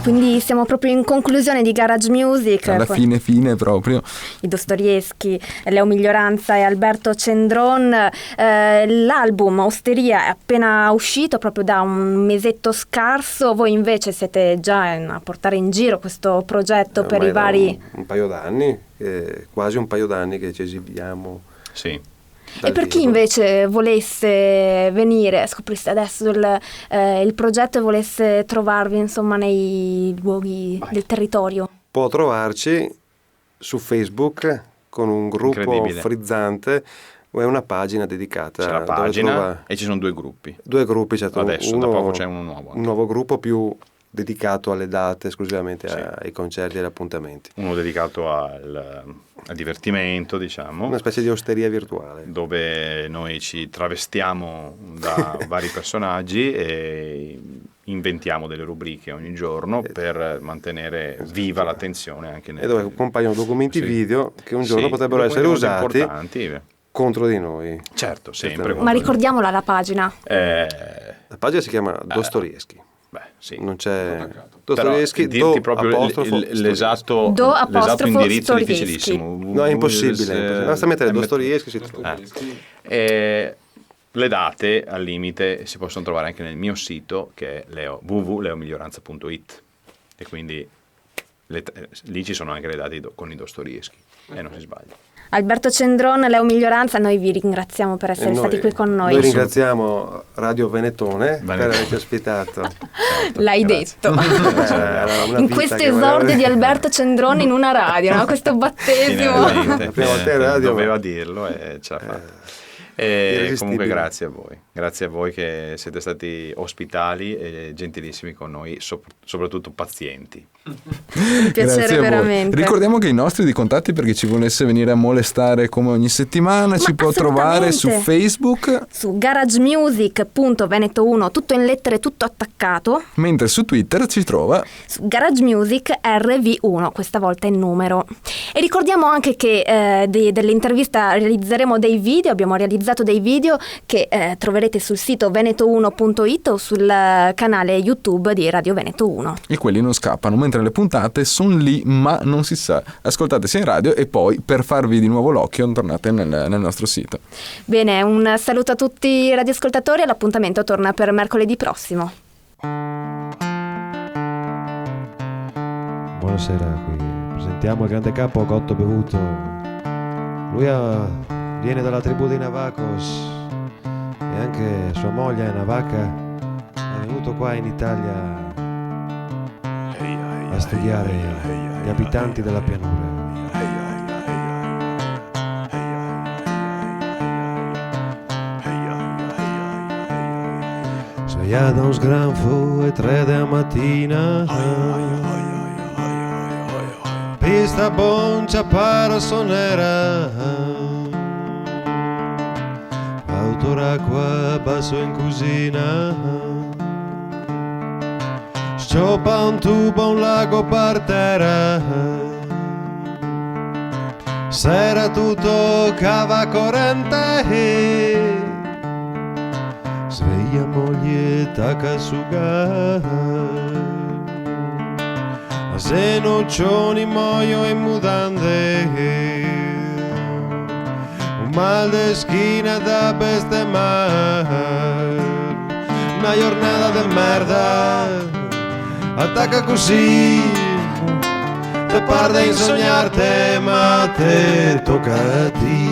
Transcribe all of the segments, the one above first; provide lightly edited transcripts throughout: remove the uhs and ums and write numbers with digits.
quindi siamo proprio in conclusione di Garage Music. Alla fine proprio. I Dostoevskij, Leo Miglioranza e Alberto Cendron. L'album Osteria è appena uscito, proprio da un mesetto scarso. Voi invece siete già a portare in giro questo progetto per i vari... Un paio d'anni, quasi un paio d'anni che ci esibiamo. Sì. E per chi invece volesse venire, scoprisse adesso il progetto e volesse trovarvi insomma nei luoghi del territorio? Può trovarci su Facebook con un gruppo frizzante, è una pagina dedicata. C'è la pagina e ci sono due gruppi. Certo. Adesso da poco c'è uno nuovo. Un nuovo gruppo più dedicato alle date, esclusivamente ai concerti e agli appuntamenti. Uno dedicato al divertimento, diciamo. Una specie di osteria virtuale. Dove noi ci travestiamo da vari personaggi e inventiamo delle rubriche ogni giorno per mantenere viva l'attenzione anche e dove compaiono documenti video che un giorno potrebbero essere usati contro di noi. Certo, sempre. Ma ricordiamola la pagina. La pagina si chiama Dostoevskij. Sì. Non c'è Dostoevskij, dirti proprio l'esatto indirizzo è difficilissimo. No, è impossibile. Basta mettere Dostoevskij si trova. Le date al limite si possono trovare anche nel mio sito che è www.leomiglioranza.it e quindi lì ci sono anche le date con i Dostoevskij e non si sbaglia. Alberto Cendron, Leo Miglioranza, noi vi ringraziamo per essere stati qui con noi. Noi ringraziamo Radio Venetone per averci ospitato. L'hai detto. In questo esordio di Alberto Cendron in una radio, no? Questo battesimo. La prima volta in radio doveva dirlo e ce l'ha fatta. Comunque grazie a voi che siete stati ospitali e gentilissimi con noi, soprattutto pazienti. Un piacere veramente. Ricordiamo che i nostri di contatti, per chi ci volesse venire a molestare come ogni settimana, ci può trovare su Facebook, su garagemusic.veneto1, tutto in lettere, tutto attaccato, mentre su Twitter ci trova su Garage Music RV1, questa volta in numero. E ricordiamo anche che dell'intervista realizzeremo dei video, abbiamo realizzato dei video che troverete sul sito veneto1.it o sul canale YouTube di Radio Veneto 1. E quelli non scappano, mentre le puntate sono lì, ma non si sa. Ascoltate sia in radio e poi, per farvi di nuovo l'occhio, tornate nel nostro sito. Bene, un saluto a tutti i radioascoltatori e l'appuntamento torna per mercoledì prossimo. Buonasera, qui presentiamo il grande capo Gotto Bevuto. Lui viene dalla tribù dei Navacos e anche sua moglie è navaca. È venuto qua in Italia a studiare gli abitanti della pianura. Svegliato da un sgranfo e 3 della mattina, pista boncia parasonera, autoracqua basso in cucina, sciopa un tubo, un lago per terra, sera tutto cava corrente, sveglia moglie tacca sugar, a se noccioni muoio in mutande, un mal de schina da bestemar, una giornata de merda. Attacca così, te parla in sognarte, ma te tocca a te.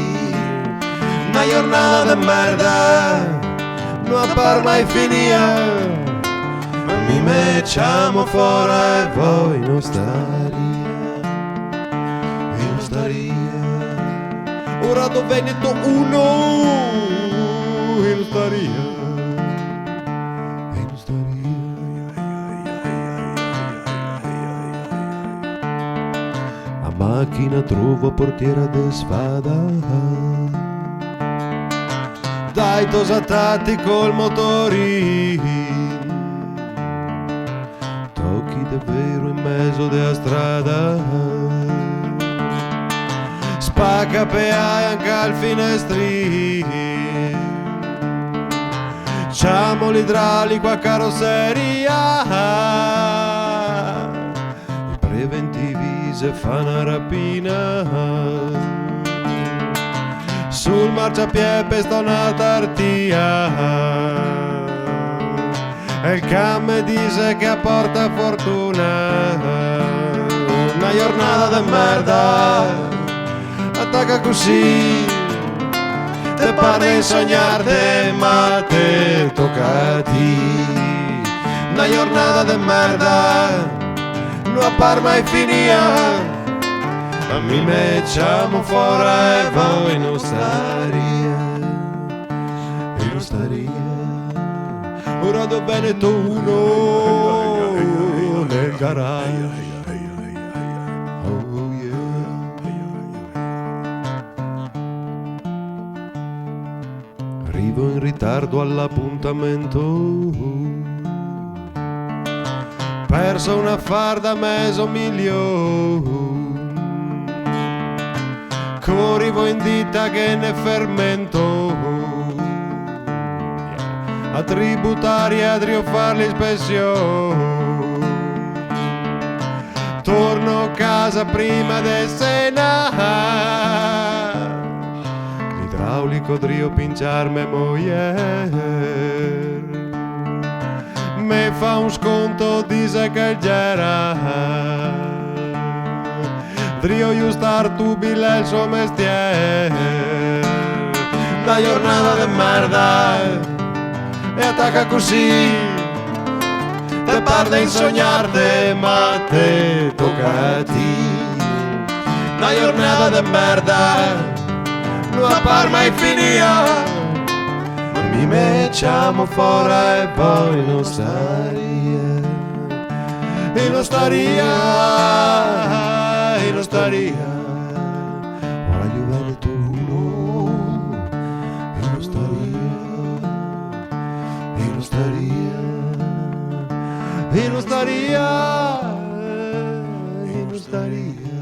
Una giornata de merda, non par mai finire. Mi mettiamo fuori e voi non staria, e non staria. Ora do Veneto 1, e non staria. Macchina trovo portiera de sfada, dai tosatati col motorin, tocchi davvero in mezzo della strada, spacca peai anche al finestri, ciamo l'idraulico a carrozzeria, che 20 vise fa una rapina. Sul marciapiede sta una tartia e il can mi dice che apporta fortuna. Una giornata di merda attacca così, te pare di sognarte ma te tocca a te. Una giornata di merda non appare mai finita, a mi mettiamo fuori e voi non staria, e non staria. Ora do Veneto 1 nel garage. Oh yeah. Arrivo in ritardo all'appuntamento, perso un affar da mezzo milione, corrivo in ditta che ne fermento, a tributaria a far l'ispezione, torno a casa prima de cena, l'idraulico drio pinciarme moglie, me fa un sconto, dice che c'era. Drio aiutar tu bile il suo mestiere. La giornata di merda e attacca così. Te parla in sognarte ma te tocca a te. La giornata di merda non appare mai finita, mi mettiamo fuori e poi non staria, e non staria, e non staria. Ora io vedo tu, e non staria, e non staria, e non staria, e non staria.